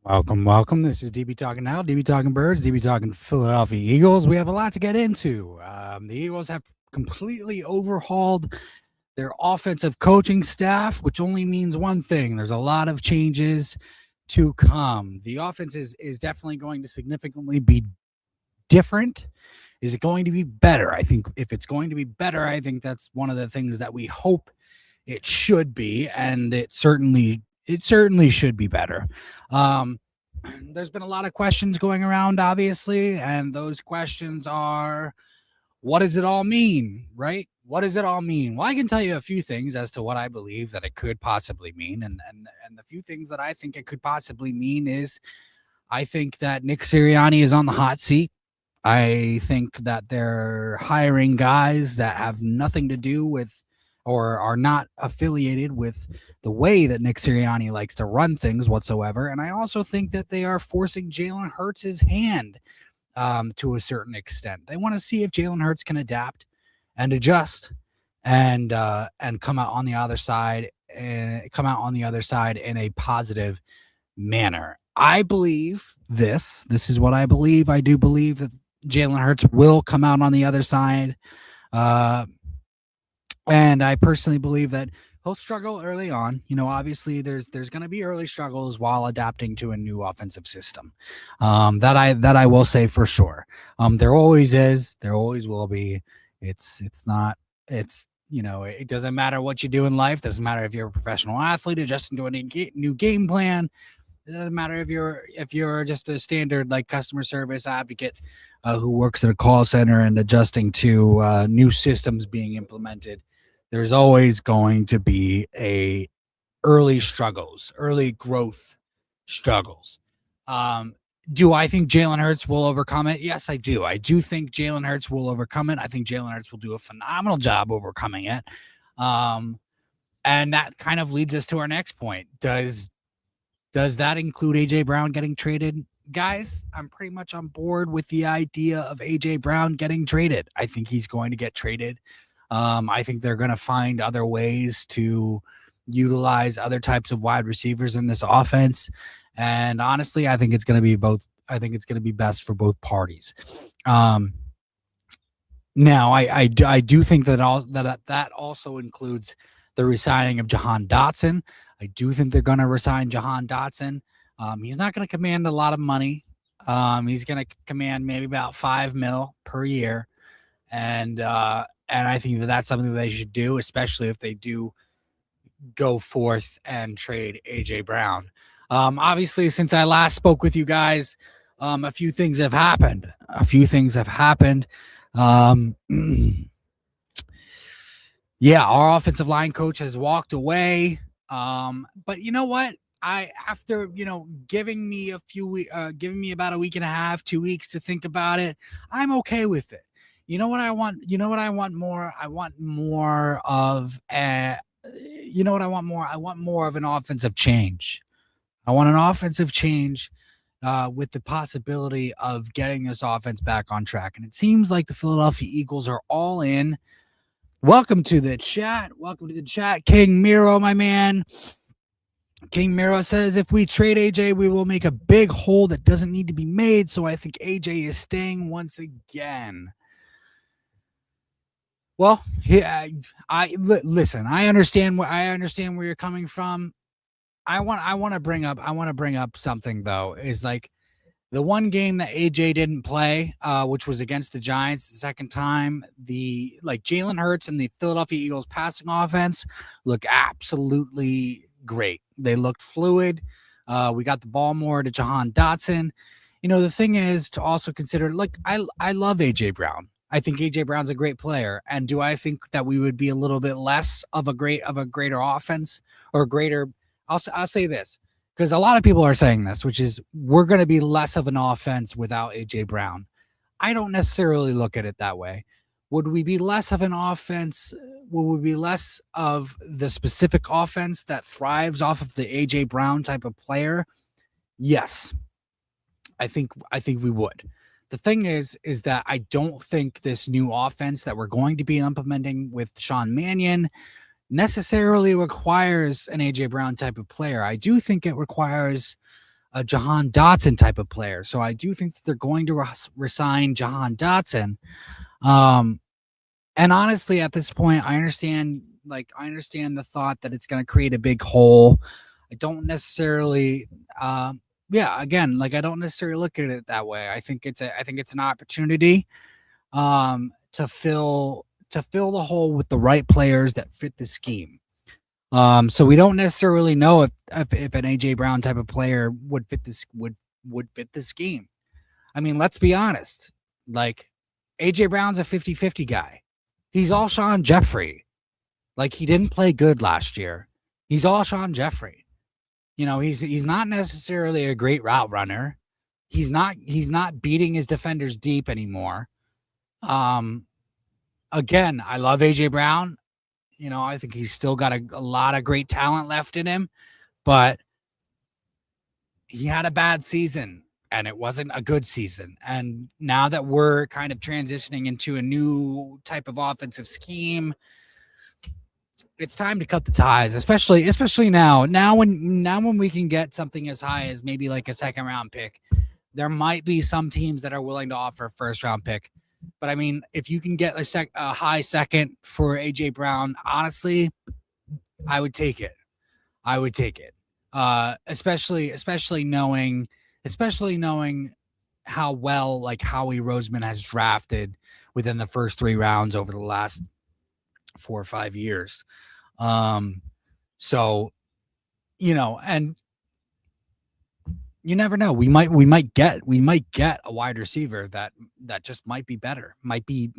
Welcome, welcome. This is DB Talking Now, DB Talking Birds, DB Talking Philadelphia Eagles. We have a lot to get into. The Eagles have completely overhauled their offensive coaching staff, which only means one thing: there's a lot of changes to come. The offense is definitely going to significantly be different. Is it going to be better? I think if it's going to be better, I think that's one of the things that we hope it should be, and it certainly should be better. Um, there's been a lot of questions going around, obviously, and those questions are, what does it all mean, right? What does it all mean? Well, I can tell you a few things as to what I believe that it could possibly mean, and the few things that I think it could possibly mean is, I think that Nick Sirianni is on the hot seat. I think that they're hiring guys that have nothing to do with or are not affiliated with the way that Nick Sirianni likes to run things whatsoever. And I also think that they are forcing Jalen Hurts' hand to a certain extent. They want to see if Jalen Hurts can adapt and adjust and come out on the other side in a positive manner. I believe this. This is what I believe. I do believe that Jalen Hurts will come out on the other side. Uh, and I personally believe that he'll struggle early on. Obviously there's going to be early struggles while adapting to a new offensive system. That I will say for sure. There always is. There always will be. It's not. It's it doesn't matter what you do in life. Doesn't matter if you're a professional athlete adjusting to a new game plan. It doesn't matter if you're just a standard like customer service advocate who works at a call center and adjusting to new systems being implemented. There's always going to be early growth struggles. Um, do I think Jalen Hurts will overcome it? Yes, I do. I do think Jalen Hurts will overcome it. I think Jalen Hurts will do a phenomenal job overcoming it. Um, and that kind of leads us to our next point. Does that include AJ Brown getting traded? Guys, I'm pretty much on board with the idea of AJ Brown getting traded. I think he's going to get traded. I think they're going to find other ways to utilize other types of wide receivers in this offense. And honestly, I think it's going to be both. I think it's going to be best for both parties. Um, Now, I do think that also includes the resigning of Jahan Dotson. I do think they're going to resign Jahan Dotson. He's not going to command a lot of money. He's going to command maybe about $5 million per year, and I think that that's something that they should do, especially if they do go forth and trade AJ Brown. Obviously, since I last spoke with you guys, a few things have happened. Um, yeah, our offensive line coach has walked away. But you know what? After giving me giving me about a week and a half, 2 weeks to think about it, I'm okay with it. You know what I want? You know what I want more? I want more of a. You know what I want more? I want more of an offensive change. I want an offensive change with the possibility of getting this offense back on track. And it seems like the Philadelphia Eagles are all in. Welcome to the chat. Welcome to the chat. King Miro, my man. King Miro says, if we trade AJ, we will make a big hole that doesn't need to be made. So I think AJ is staying once again. Well, listen. I understand where you're coming from. I want to bring up something though. Is like the one game that AJ didn't play, which was against the Giants the second time. The Jalen Hurts and the Philadelphia Eagles passing offense look absolutely great. They looked fluid. We got the ball more to Jahan Dotson. The thing is to also consider. Look, I love AJ Brown. I think AJ Brown's a great player. And do I think that we would be a little bit less of a greater offense or greater? I'll say this because a lot of people are saying this, which is we're going to be less of an offense without AJ Brown. I don't necessarily look at it that way. Would we be less of an offense? Would we be less of the specific offense that thrives off of the AJ Brown type of player? Yes, I think we would. The thing is that I don't think this new offense that we're going to be implementing with Sean Mannion necessarily requires an AJ Brown type of player. I do think it requires a Jahan Dotson type of player. So I do think that they're going to resign Jahan Dotson. And honestly, at this point, I understand the thought that it's going to create a big hole. I don't necessarily, again, I don't necessarily look at it that way. I think it's an opportunity, to fill the hole with the right players that fit the scheme. So we don't necessarily know if an AJ Brown type of player would fit the scheme. I mean, let's be honest. Like, AJ Brown's a 50-50 guy. He's all Sean Jeffrey. Like, he didn't play good last year. He's all Sean Jeffrey. He's not necessarily a great route runner. He's not beating his defenders deep anymore. Again, I love AJ Brown. I think he's still got a lot of great talent left in him, but he had a bad season and it wasn't a good season. And now that we're kind of transitioning into a new type of offensive scheme, it's time to cut the ties, especially now. Now when we can get something as high as maybe like a second round pick, there might be some teams that are willing to offer a first round pick. But I mean, if you can get a high second for AJ Brown, honestly, I would take it. Especially knowing how well like Howie Roseman has drafted within the first 3 rounds over the last 4 or 5 years. So, and you never know. We might get a wide receiver that just might be better, might be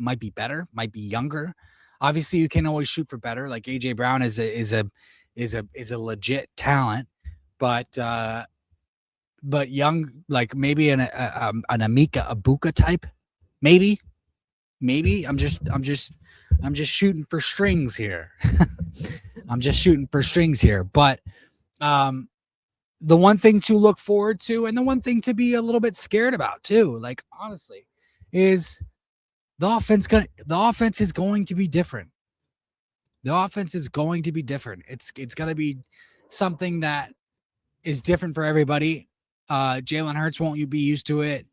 younger. Obviously, you can always shoot for better. Like AJ Brown is a legit talent, but young, like maybe an Amika Ibuka type, maybe. I'm just shooting for strings here. But the one thing to look forward to and the one thing to be a little bit scared about too, like honestly, is the offense is going to be different. It's going to be something that is different for everybody. Jalen Hurts won't be used to it.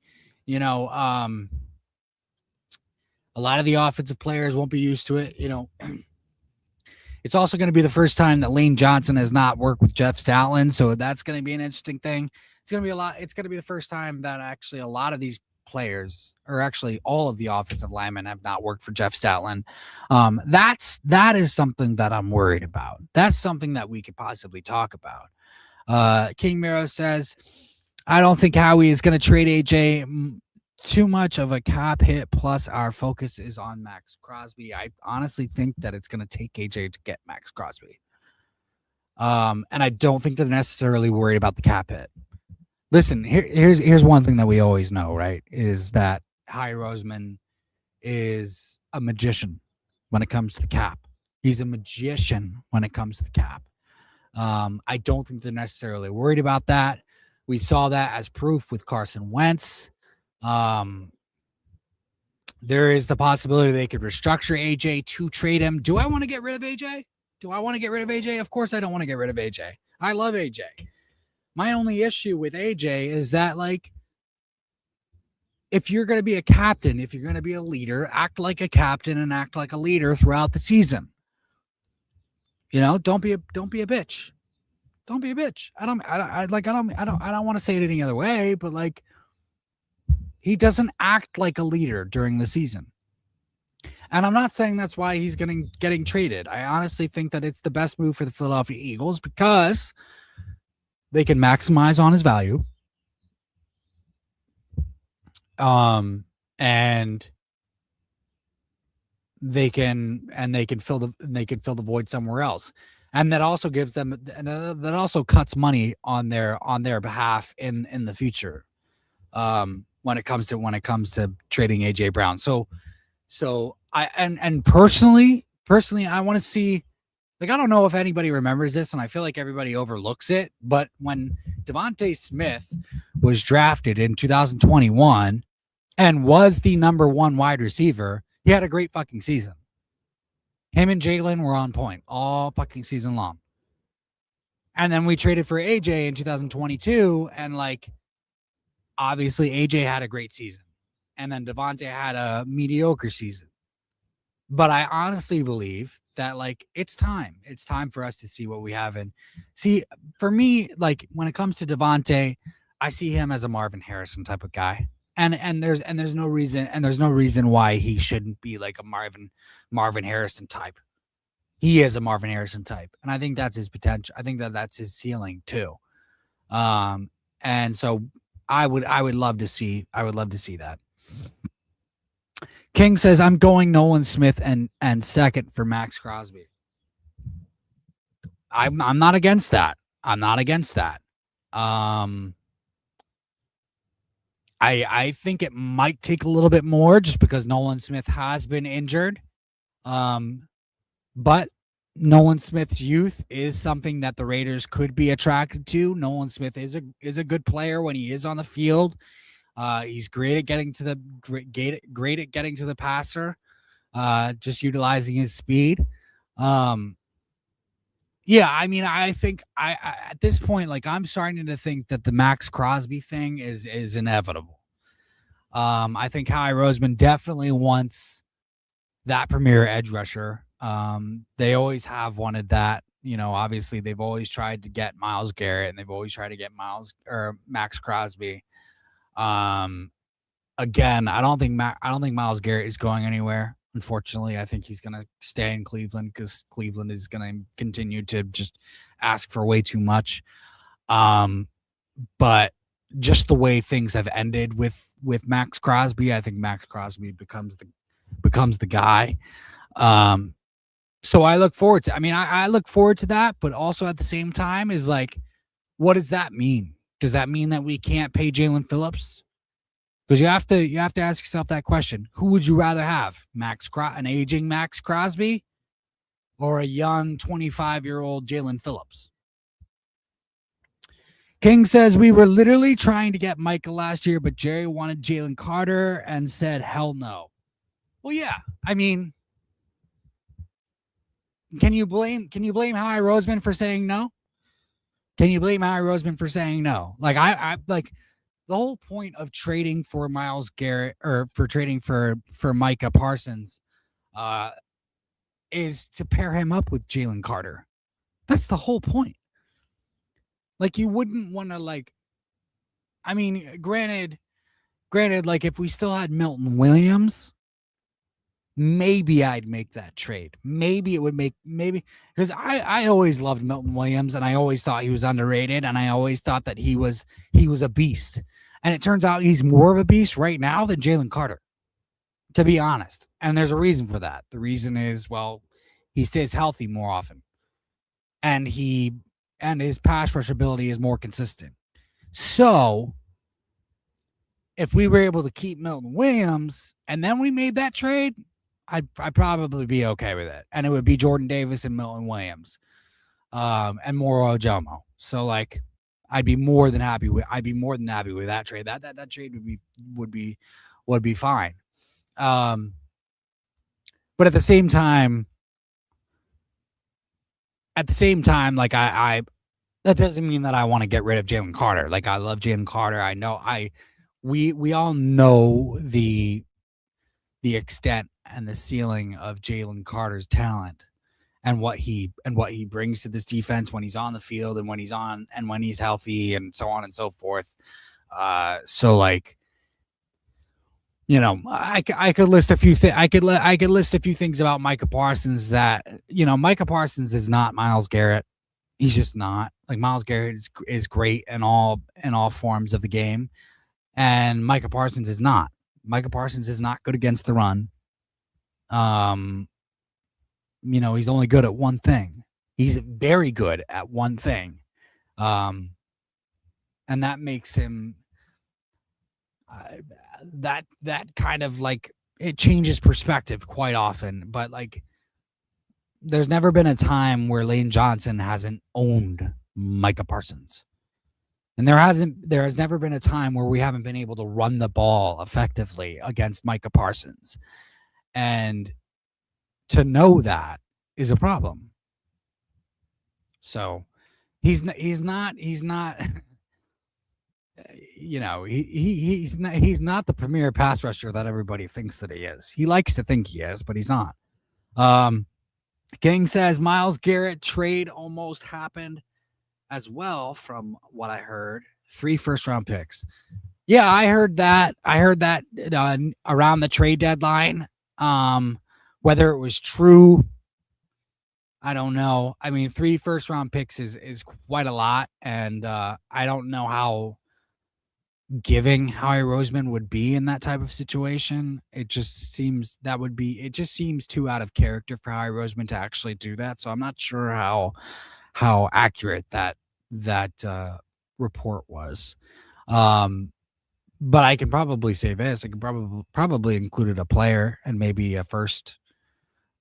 A lot of the offensive players won't be used to it. It's also going to be the first time that Lane Johnson has not worked with Jeff Stoutland, so that's going to be an interesting thing. It's going to be the first time that actually a lot of these players, or actually all of the offensive linemen, have not worked for Jeff Stoutland. That is something that I'm worried about. That's something that we could possibly talk about. King Miro says, I don't think Howie is going to trade AJ. Too much of a cap hit, plus our focus is on Max Crosby. I honestly think that it's going to take AJ to get Max Crosby. And I don't think they're necessarily worried about the cap hit. Listen, here's one thing that we always know, right? Is that Howie Roseman is a magician when it comes to the cap. He's a magician when it comes to the cap. I don't think they're necessarily worried about that. We saw that as proof with Carson Wentz. There is the possibility they could restructure AJ to trade him. Do I want to get rid of AJ? Of course I don't want to get rid of AJ. I love AJ. My only issue with AJ is that, like, if you're going to be a captain, if you're going to be a leader, act like a captain and act like a leader throughout the season. Don't be a bitch. Don't be a bitch. I don't want to say it any other way, but like, he doesn't act like a leader during the season. And I'm not saying that's why he's getting traded. I honestly think that it's the best move for the Philadelphia Eagles because they can maximize on his value. And they can fill the void somewhere else. And that also gives them, that also cuts money on their behalf in the future. When it comes to trading AJ Brown. So I personally I want to see, like, I don't know if anybody remembers this, and I feel like everybody overlooks it, but when Devontae Smith was drafted in 2021 and was the number 1 wide receiver, he had a great fucking season. Him and Jalen were on point all fucking season long. And then we traded for AJ in 2022, and like obviously AJ had a great season, and then Devontae had a mediocre season. But I honestly believe that like it's time. It's time for us to see what we have. And see, for me, like when it comes to Devontae, I see him as a Marvin Harrison type of guy. And there's no reason why he shouldn't be like a Marvin Harrison type. He is a Marvin Harrison type, and I think that's his potential. I think that that's his ceiling too. Um, and so I would love to see that. King says I'm going Nolan Smith and second for Max Crosby. I'm not against that. I'm not against that. I think it might take a little bit more just because Nolan Smith has been injured. But Nolan Smith's youth is something that the Raiders could be attracted to. Nolan Smith is a good player when he is on the field. He's great at getting to the great at getting to the passer. Just utilizing his speed. Yeah, I mean, I think I at this point, like I'm starting to think that the Max Crosby thing is inevitable. I think Howie Roseman definitely wants that premier edge rusher. They always have wanted that. You know, obviously they've always tried to get Myles Garrett, and they've always tried to get Max Crosby. Again, I don't think Myles Garrett is going anywhere. Unfortunately, I think he's going to stay in Cleveland because Cleveland is going to continue to just ask for way too much. But just the way things have ended with Max Crosby, I think Max Crosby becomes the guy. So I look forward to. I mean, I look forward to that, but also at the same time is like, what does that mean? Does that mean that we can't pay Jalen Phillips? Because you have to ask yourself that question. Who would you rather have? An aging Max Crosby or a young 25-year-old Jalen Phillips? King says we were literally trying to get Micah last year, but Jerry wanted Jalen Carter and said hell no. Well, yeah. I mean, can you blame Howie Roseman for saying no? Can you blame Howie Roseman for saying no? Like I like the whole point of trading for Myles Garrett or for trading for Micah Parsons is to pair him up with Jalen Carter. That's the whole point. Like you wouldn't want to like. I mean, granted, like if we still had Milton Williams, maybe I'd make that trade. Maybe it would make because I always loved Milton Williams and I always thought he was underrated and I always thought that he was a beast. And it turns out he's more of a beast right now than Jalen Carter, to be honest. And there's a reason for that. The reason is, well, he stays healthy more often. And his pass rush ability is more consistent. So if we were able to keep Milton Williams and then we made that trade, I'd probably be okay with it. And it would be Jordan Davis and Milton Williams. And Moro Ojomo. So like I'd be more than happy with that trade. That trade would be fine. But at the same time, like I that doesn't mean that I want to get rid of Jalen Carter. Like I love Jalen Carter. I know we all know the extent and the ceiling of Jalen Carter's talent and what he brings to this defense when he's on the field and when he's healthy and so on and so forth. So like, you know, I could list a few things. I could list a few things about Micah Parsons that, you know, Micah Parsons is not Myles Garrett. He's just not. Like Myles Garrett is great in all forms of the game, and Micah Parsons is not. Micah Parsons is not good against the run. You know, he's only good at one thing. He's very good at one thing. And that makes him that kind of like it changes perspective quite often. But like there's never been a time where Lane Johnson hasn't owned Micah Parsons. And there has never been a time where we haven't been able to run the ball effectively against Micah Parsons. And to know that is a problem. So, He's not he's not the premier pass rusher that everybody thinks that he is. He likes to think he is, but he's not. King says Myles Garrett trade almost happened as well, from what I heard. 3 first-round picks. Yeah, I heard that. Around the trade deadline. Whether it was true, I don't know. I mean, 3 first-round picks is quite a lot, and I don't know how giving Howie Roseman would be in that type of situation. It just seems too out of character for Howie Roseman to actually do that. So I'm not sure how accurate that report was. But I can probably say this: I could probably included a player and maybe a first,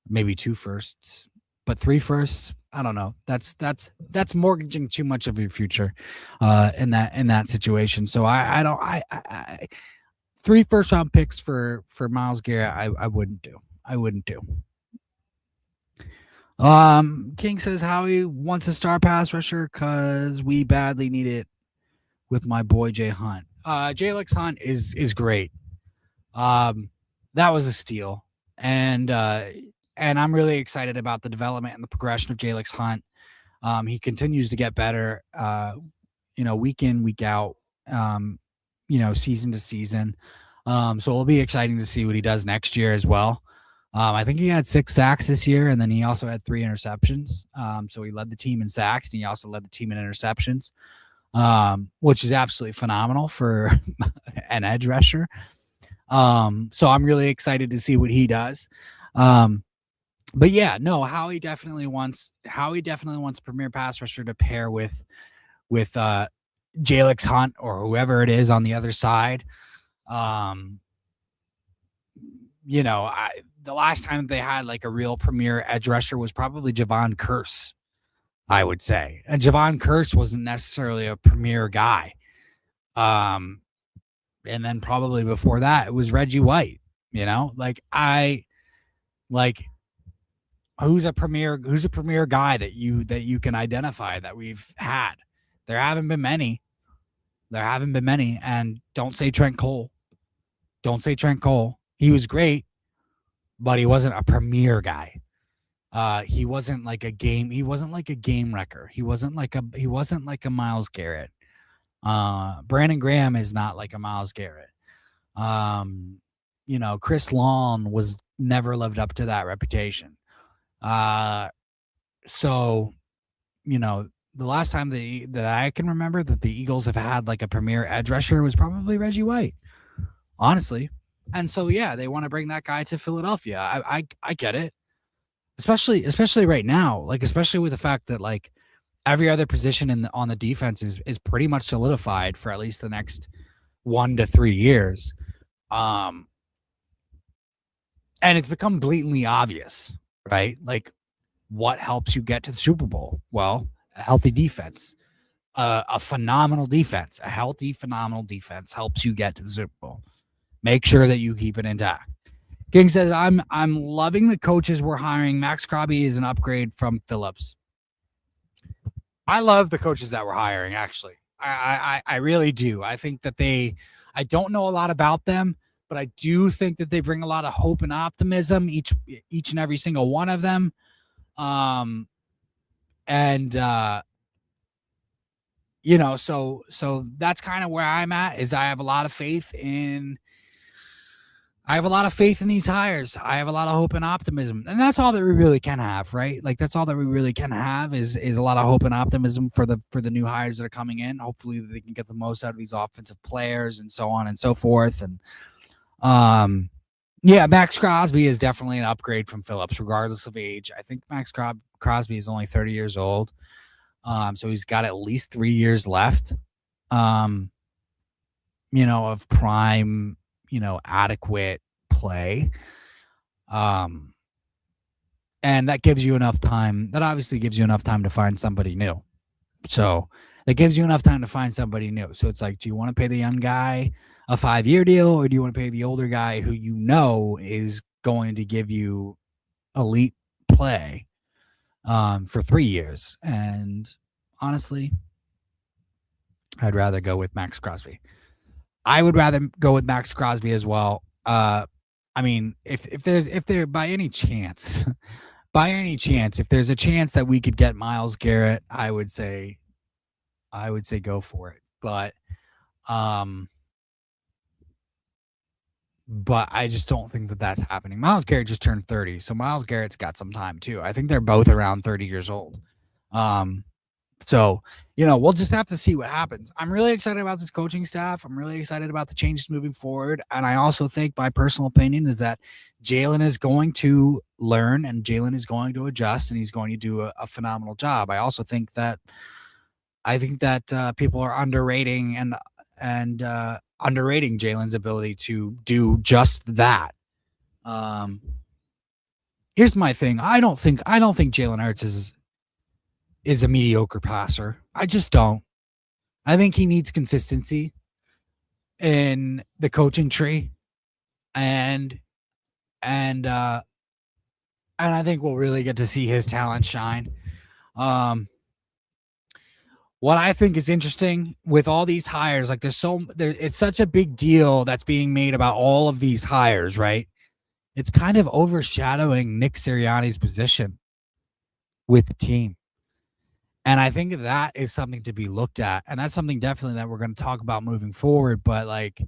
maybe 2 firsts, but 3 firsts. I don't know. That's mortgaging too much of your future, in that situation. So I don't. 3 first-round picks for Myles Garrett, I wouldn't do. King says Howie wants a star pass rusher because we badly need it with my boy Jay Hunt. Jalix Hunt is great. That was a steal, and I'm really excited about the development and the progression of Jalix Hunt. He continues to get better, week in, week out, season to season. So it'll be exciting to see what he does next year as well. I think he had 6 sacks this year, and then he also had 3 interceptions. So he led the team in sacks, and he also led the team in interceptions, which is absolutely phenomenal for an edge rusher. So I'm really excited to see what he does. But yeah, no, Howie definitely wants a premier pass rusher to pair with Jalix Hunt or whoever it is on the other side. The last time they had like a real premier edge rusher was probably Javon Curse, I would say. And Javon Curse wasn't necessarily a premier guy. And then probably before that, it was Reggie White. Who's a premier guy that you can identify that we've had? There haven't been many. And don't say Trent Cole. He was great, but he wasn't a premier guy. He wasn't like a game wrecker. He wasn't like a Myles Garrett. Brandon Graham is not like a Myles Garrett. Chris Long was never lived up to that reputation. So, the last time that I can remember that the Eagles have had like a premier edge rusher was probably Reggie White, honestly. And so, yeah, they want to bring that guy to Philadelphia. I get it, especially right now, like especially with the fact that like every other position on the defense is pretty much solidified for at least the next 1 to 3 years. And it's become blatantly obvious, right? Like, what helps you get to the Super Bowl? Well, a healthy defense, a phenomenal defense, a healthy, phenomenal defense helps you get to the Super Bowl. Make sure that you keep it intact. King says, I'm loving the coaches we're hiring. Max Crosby is an upgrade from Phillips. I love the coaches that we're hiring, actually. I really do. I think that I don't know a lot about them, but I do think that they bring a lot of hope and optimism, each and every single one of them. So that's kind of where I'm at, is I have a lot of faith in these hires. I have a lot of hope and optimism, and that's all that we really can have, right? Like, that's all that we really can have is a lot of hope and optimism for the new hires that are coming in. Hopefully they can get the most out of these offensive players and so on and so forth. And, yeah, Max Crosby is definitely an upgrade from Phillips, regardless of age. I think Max Crosby is only 30 years old. So he's got at least 3 years left, of prime, adequate play. And that gives you enough time. That obviously gives you enough time to find somebody new. So it's like, do you want to pay the young guy a 5-year deal, or do you want to pay the older guy who is going to give you elite play for 3 years? And honestly, I'd rather go with Max Crosby. I would rather go with Max Crosby as well. I mean, if there by any chance, if there's a chance that we could get Myles Garrett, I would say go for it. Um, but I just don't think that that's happening. Myles Garrett just turned 30, so Myles Garrett's got some time too. I think they're both around 30 years old. So, we'll just have to see what happens. I'm really excited about this coaching staff. I'm really excited about the changes moving forward. And I also think my personal opinion is that Jalen is going to learn and Jalen is going to adjust and he's going to do a phenomenal job. I also think that people are underrating and underrating Jalen's ability to do just that. Here's my thing. I don't think Jalen Hurts is a mediocre passer. I just don't. I think he needs consistency in the coaching tree, and I think we'll really get to see his talent shine. What I think is interesting with all these hires, like it's such a big deal that's being made about all of these hires, right? It's kind of overshadowing Nick Sirianni's position with the team. And I think that is something to be looked at. And that's something definitely that we're going to talk about moving forward. But like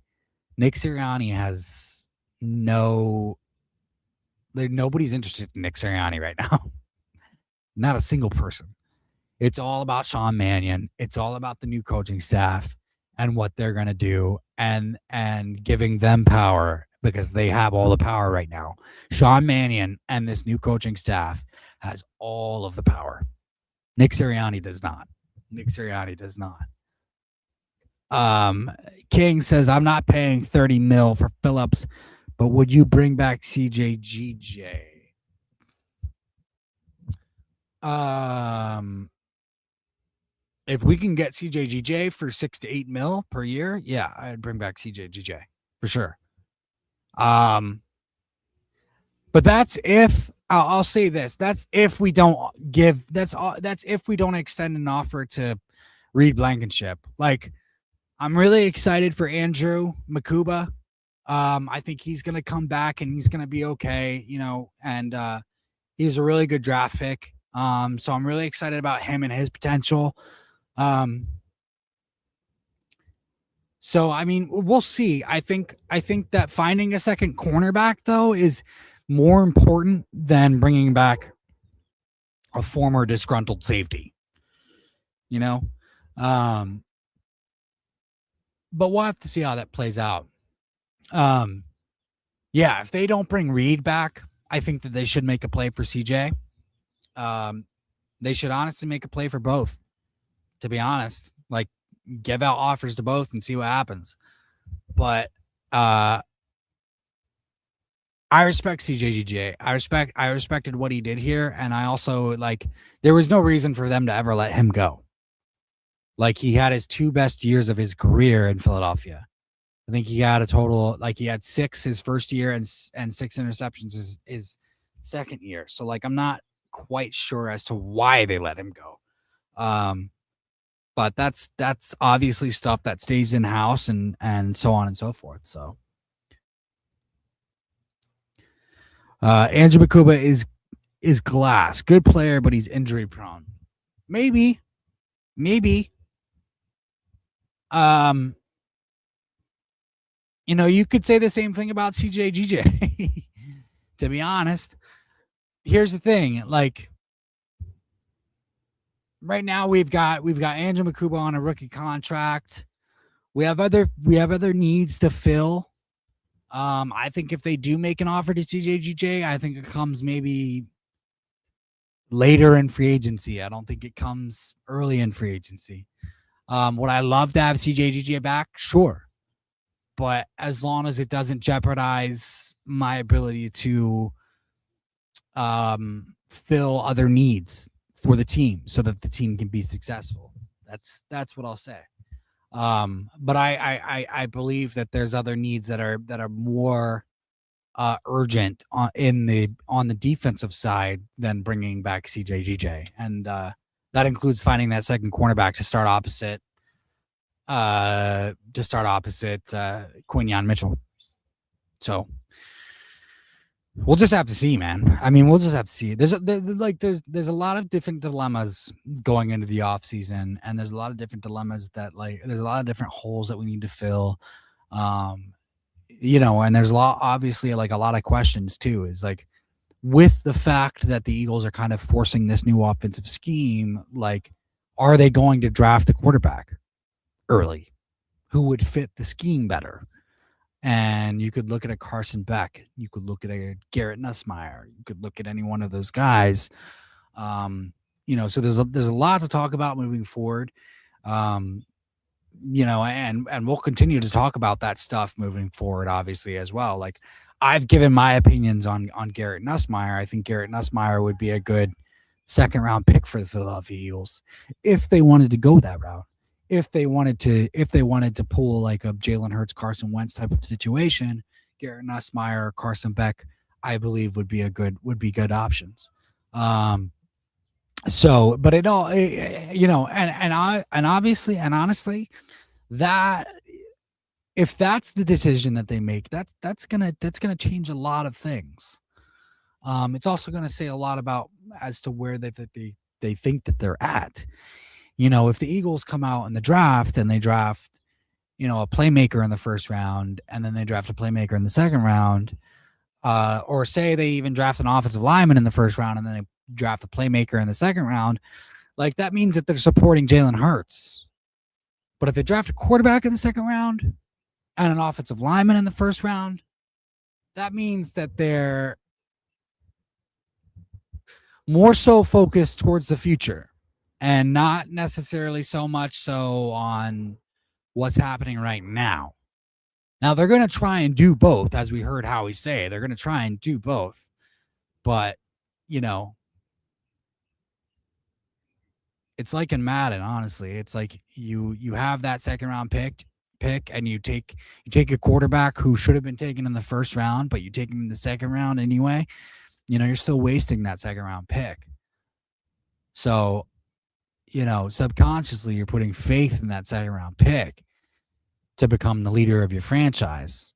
Nick Sirianni has nobody's interested in Nick Sirianni right now. Not a single person. It's all about Sean Mannion. It's all about the new coaching staff and what they're going to do and giving them power because they have all the power right now. Sean Mannion and this new coaching staff has all of the power. Nick Sirianni does not. King says, I'm not paying $30 million for Phillips, but would you bring back CJGJ? If we can get CJGJ for $6 to $8 million per year, yeah, I'd bring back CJGJ for sure. But that's if I'll say this. That's if we don't that's if we don't extend an offer to Reed Blankenship. Like, I'm really excited for Andrew Makuba. I think he's gonna come back and he's gonna be okay, and he's a really good draft pick. So I'm really excited about him and his potential. So I mean, we'll see. I think that finding a second cornerback though is more important than bringing back a former disgruntled safety. But we'll have to see how that plays out. Yeah, if they don't bring Reed back, I think that they should make a play for CJ. They should honestly make a play for both, to be honest. Like, give out offers to both and see what happens. But I respect CJGJ. I respected what he did here, and I also there was no reason for them to ever let him go. Like, he had his two best years of his career in Philadelphia. I think he had a total he had 6 his first year and 6 interceptions his second year. So I'm not quite sure as to why they let him go. But that's obviously stuff that stays in house and so on and so forth. So Andrew Makuba is glass. Good player, but he's injury prone. Maybe. You could say the same thing about CJGJ. To be honest, here's the thing. Right now we've got Andrew Makuba on a rookie contract. We have other needs to fill. I think if they do make an offer to CJGJ, I think it comes maybe later in free agency. I don't think it comes early in free agency. Would I love to have CJGJ back? Sure. But as long as it doesn't jeopardize my ability to fill other needs for the team so that the team can be successful. That's what I'll say. But I believe that there's other needs that are more urgent on the defensive side than bringing back CJGJ. And That includes finding that second cornerback to start opposite Quinyon Mitchell. So we'll just have to see, man. I mean, we'll just have to see. There's a lot of different dilemmas going into the off season, and there's a lot of different dilemmas that there's a lot of different holes that we need to fill. And there's obviously a lot of questions too. Is like with the fact that the Eagles are kind of forcing this new offensive scheme, are they going to draft a quarterback early who would fit the scheme better? And you could look at a Carson Beck, you could look at a Garrett Nussmeier, you could look at any one of those guys. So there's a lot to talk about moving forward. And we'll continue to talk about that stuff moving forward, obviously, as well. Like, I've given my opinions on Garrett Nussmeier. I think Garrett Nussmeier would be a good second round pick for the Philadelphia Eagles if they wanted to go that route. If they wanted to pull like a Jalen Hurts, Carson Wentz type of situation, Garrett Nussmeier, Carson Beck, I believe would be good options. So, but it all, and obviously, and honestly, that if that's the decision that they make, that's gonna change a lot of things. It's also gonna say a lot about as to where they think that they're at. If the Eagles come out in the draft and they draft, a playmaker in the first round, and then they draft a playmaker in the second round, or say they even draft an offensive lineman in the first round and then they draft a playmaker in the second round, that means that they're supporting Jalen Hurts. But if they draft a quarterback in the second round and an offensive lineman in the first round, that means that they're more so focused towards the future and not necessarily so much so on what's happening right now. Now, they're going to try and do both, as we heard Howie say. They're going to try and do both. But, it's like in Madden, honestly. It's like you have that second round pick and you take a quarterback who should have been taken in the first round, but you take him in the second round anyway. You're still wasting that second round pick. So, subconsciously you're putting faith in that second round pick to become the leader of your franchise.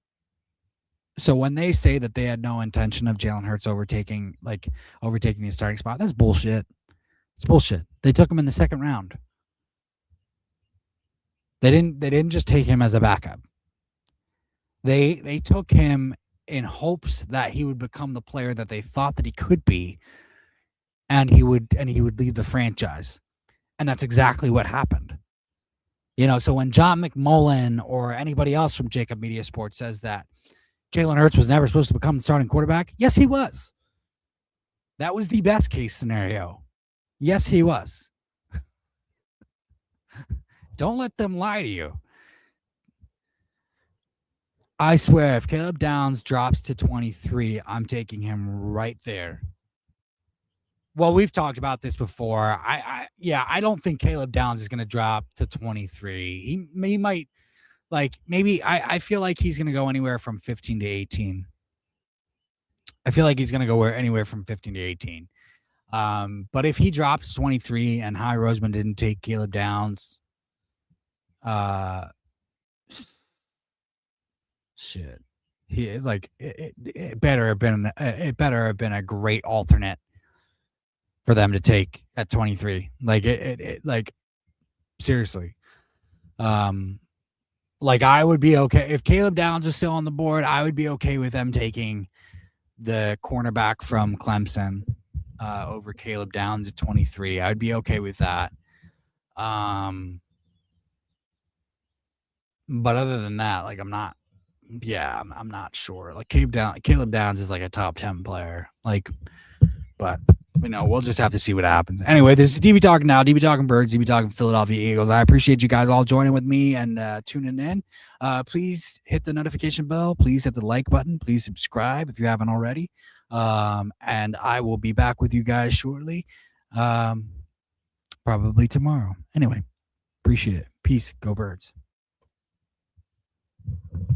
So when they say that they had no intention of Jalen Hurts overtaking the starting spot, that's bullshit. It's bullshit. They took him in the second round. They didn't just take him as a backup. They took him in hopes that he would become the player that they thought that he could be, and he would lead the franchise. And that's exactly what happened. So when John McMullen or anybody else from Jacob Media Sports says that Jalen Hurts was never supposed to become the starting quarterback, yes, he was. That was the best case scenario. Yes, he was. Don't let them lie to you. I swear, if Caleb Downs drops to 23, I'm taking him right there. Well, we've talked about this before. I don't think Caleb Downs is going to drop to 23. He might, maybe I feel like he's going to go anywhere from 15 to 18. I feel like he's going to go anywhere from 15 to 18. But if he drops 23 and Howie Roseman didn't take Caleb Downs, shit, he it better have been a great alternate for them to take at 23. Seriously. I would be okay if Caleb Downs is still on the board. I would be okay with them taking the cornerback from Clemson over Caleb Downs at 23. I would be okay with that. But other than that, I'm not sure. Caleb Downs is a top 10 player. But we'll just have to see what happens. Anyway, this is DB Talking Now, DB Talking Birds, DB Talking Philadelphia Eagles. I appreciate you guys all joining with me and tuning in. Please hit the notification bell. Please hit the like button. Please subscribe if you haven't already. And I will be back with you guys shortly. Probably tomorrow. Anyway, appreciate it. Peace. Go Birds.